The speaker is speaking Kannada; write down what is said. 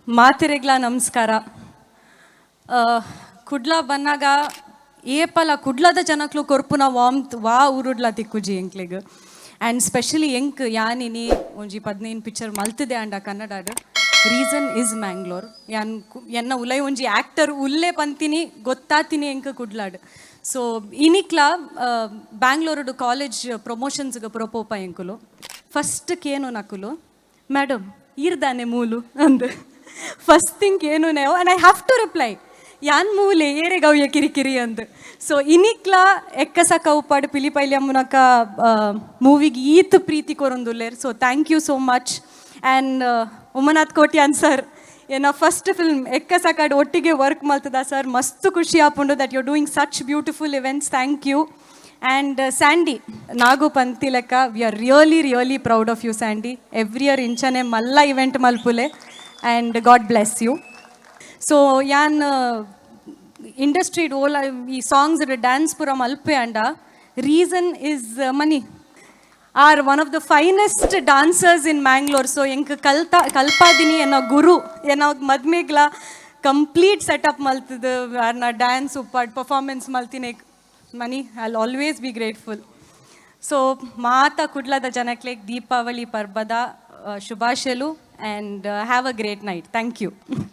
ಮಾತಿರೆಗ್ಲ ನಮಸ್ಕಾರ. ಕುಡ್ಲ ಬನ್ನಾಗ ಏಪಲ ಕುಡ್ಲದ ಜನಕ್ಲು ಕೊರ್ಪುನ ವಾಮ್ತ್ ವಾ ಊರುಡ್ಲ ತಿಕ್ಕುಜಿ ಎಂಕ್ಲೆಗ್. ಆ್ಯಂಡ್ ಸ್ಪೆಷಲಿ ಎಂಕ್ ಯಾನಿನಿ ಒಂಜಿ 15 ಪಿಕ್ಚರ್ ಮಲ್ತಿದೆ ಆಂಡ ಕನ್ನಡಡ್. Reason is Mangalore. ಎನ್ನ ಉಲೈ ಒಂಜಿ ಆ್ಯಕ್ಟರ್ ಉಲ್ಲೇ ಪಂತಿನಿ ಗೊತ್ತಾತಿನಿ ಎಂಕ್ ಕುಡ್ಲಾಡ್. ಸೊ ಇನಿಕ್ಲ ಬ್ಯಾಂಗ್ಳೂರುಡು ಕಾಲೇಜ್ ಪ್ರಮೋಷನ್ಸ್ಗೆ ಪ್ರೊಪೋಪ ಎಂಕುಲು ಫಸ್ಟ್ ಕೇನು ನಕುಲು ಮೇಡಮ್ ಈರ್ದಾನೆ ಮೂಲು ಅಂದು ಫಸ್ಟ್ ಥಿಂಗ್ ಏನು ನೇವು and I have to reply ಯಾನ್ ಮೂಲೆ ಏರೆ ಗವ್ಯ ಕಿರಿಕಿರಿ ಅಂದು. ಸೊ ಇನಿಕ್ಲ ಎಕ್ಕಸಕ ಉಪ್ಪಾಡು ಪಿಲಿಪೈಲಿ ಅಮ್ಮನಕ ಮೂವಿಗೆ ಈತ್ ಪ್ರೀತಿ ಕೊರೊಂದುಲ್ಲೇರ್. So thank you so much. And Umanath Kotian sir ಏನ ಫಸ್ಟ್ ಫಿಲ್ಮ್ ಎಕ್ಕಸಕಾಡ್ ಒಟ್ಟಿಗೆ ವರ್ಕ್ ಮಾಡ್ತದ ಸರ್. ಮಸ್ತ್ ಖುಷಿ ಆಪುಂಡು that you doing such beautiful events. Thank you. And Sandy ನಾಗು ಪಂತಿ ಲೆಕ್ಕ we are really proud of you Sandy. Every year ಇಂಚನೆ ಮಲ್ಲ ಇವೆಂಟ್ ಮಲ್ಪುಲೆ and god bless you. So ಯಾನ್ ಇಂಡಸ್ಟ್ರಿ ಓಲ ಈ ಸಾಂಗ್ಸ್ ಡ್ಯಾನ್ಸ್ ಪೂರ ಮಲ್ಪೆ ಅಂಡ reason is Mani R one of the finest dancers in Mangalore. So ಎಂಕ್ ಕಲ್ಪಾದಿನಿ ಎನ್ನ ಗುರು ಎನ್ನ ಮದ್ಮೆಗ್ಲ ಕಂಪ್ಲೀಟ್ ಸೆಟಪ್ ಮಲ್ತದ ನಾ ಡ್ಯಾನ್ಸ್ ಉಪ್ಪಾಡ್ ಪರ್ಫಾರ್ಮೆನ್ಸ್ ಮಲ್ತಿನಿ Mani. I will always be grateful. So ಮಾತಾ ಕುಡ್ಲದ ಜನಕ್ಲೆಗ್ ದೀಪಾವಳಿ ಪರ್ಬದ ಶುಭಾಶಯಲು and have a great night. Thank you.